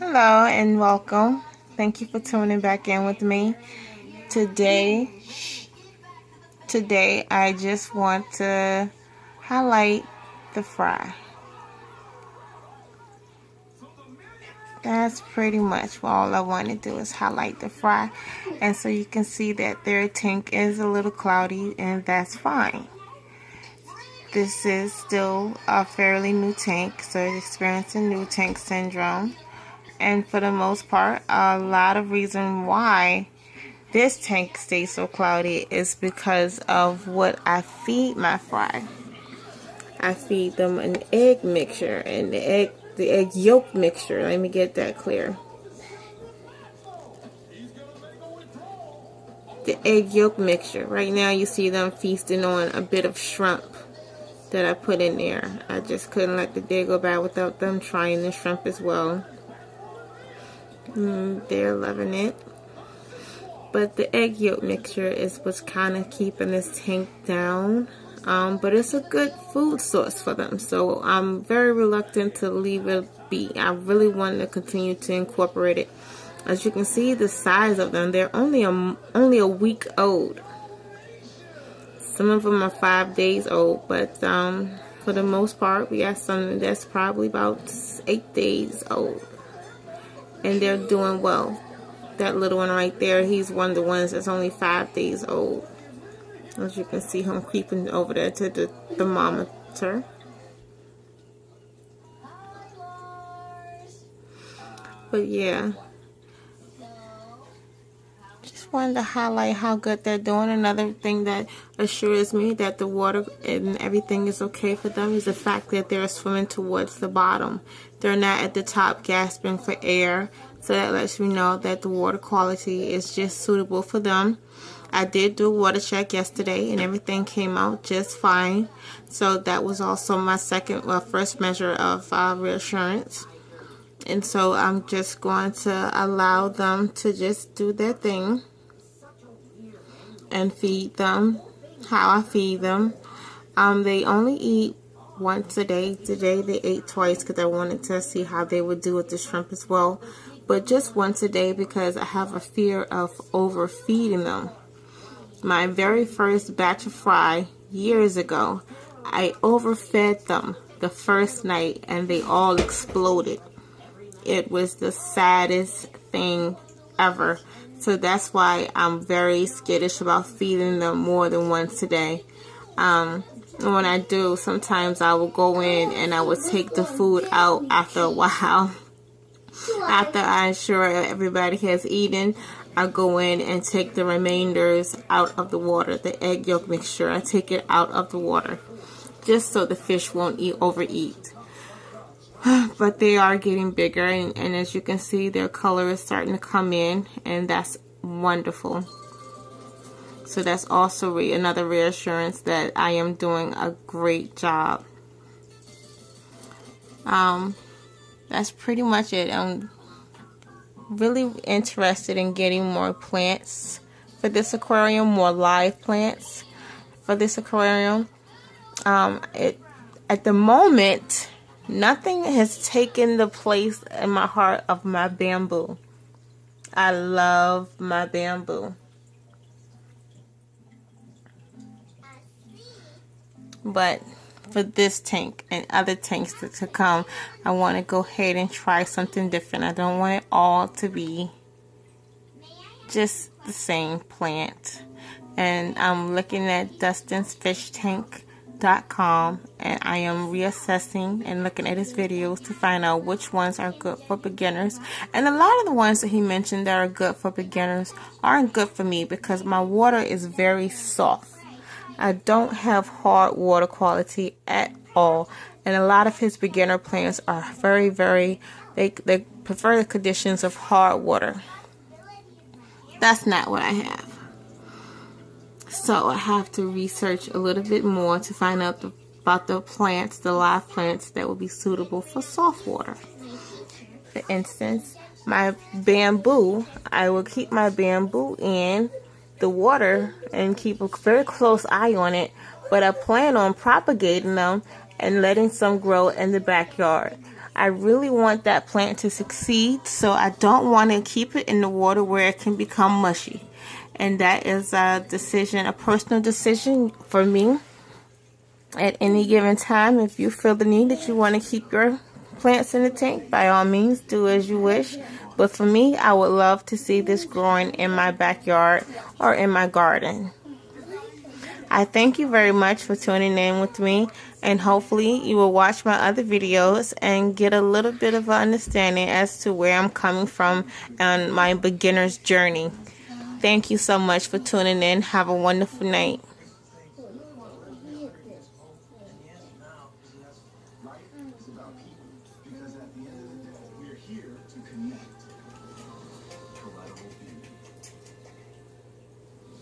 Hello and welcome. Thank you for tuning back in with me. Today I just want to highlight the fry. That's pretty much all I want to do is highlight the fry. And so you can see that their tank is a little cloudy, and that's fine. This is still a fairly new tank, so it's experiencing new tank syndrome. And for the most part, a lot of reason why this tank stays so cloudy is because of what I feed my fry. I feed them an egg mixture, and the egg yolk mixture. Let me get that clear. The egg yolk mixture. Right now you see them feasting on a bit of shrimp that I put in there. I just couldn't let the day go by without them trying the shrimp as well. They're loving it. But the egg yolk mixture is what's kind of keeping this tank down. But it's a good food source for them. So I'm very reluctant to leave it be. I really want to continue to incorporate it. As you can see, the size of them, they're only a week old. Some of them are 5 days old, but for the most part, we got some that's probably about 8 days old. And they're doing well. That little one right there, he's one of the ones that's only 5 days old. As you can see him creeping over there to the thermometer. But yeah, just wanted to highlight how good they're doing. Another thing that assures me that the water and everything is okay for them is the fact that they're swimming towards the bottom. They're not at the top gasping for air. So that lets me know that the water quality is just suitable for them. I did do a water check yesterday and everything came out just fine. So that was also my first measure of reassurance. And so I'm just going to allow them to just do their thing and feed them how I feed them. They only eat once a day. Today they ate twice because I wanted to see how they would do with the shrimp as well. But just once a day because I have a fear of overfeeding them. My very first batch of fry years ago, I overfed them the first night and they all exploded. It was the saddest thing ever. So that's why I'm very skittish about feeding them more than once a day. When I do, sometimes I will go in and I will take the food out after a while. After I ensure everybody has eaten, I go in and take the remainders out of the water. The egg yolk mixture, I take it out of the water. Just so the fish won't overeat. But they are getting bigger, and as you can see, their color is starting to come in, and that's wonderful. So that's also another reassurance that I am doing a great job. That's pretty much it. I'm really interested in getting more plants for this aquarium, more live plants for this aquarium. At the moment, nothing has taken the place in my heart of my bamboo. I love my bamboo. But for this tank and other tanks to come, I want to go ahead and try something different. I don't want it all to be just the same plant. And I'm looking at DustinsFishTank.com, and I am reassessing and looking at his videos to find out which ones are good for beginners. And a lot of the ones that he mentioned that are good for beginners aren't good for me because my water is very soft. I don't have hard water quality at all. And a lot of his beginner plants are very, they prefer the conditions of hard water. That's not what I have. So I have to research a little bit more to find out about the plants, the live plants that will be suitable for soft water. For instance, my bamboo, I will keep my bamboo in the water and keep a very close eye on it, but I plan on propagating them and letting some grow in the backyard. I really want that plant to succeed, so I don't want to keep it in the water where it can become mushy. And that is a decision, a personal decision for me. At any given time, if you feel the need that you want to keep your plants in the tank, by all means, do as you wish. But for me, I would love to see this growing in my backyard or in my garden. I thank you very much for tuning in with me, and hopefully you will watch my other videos and get a little bit of an understanding as to where I'm coming from on my beginner's journey. Thank you so much for tuning in. Have a wonderful night.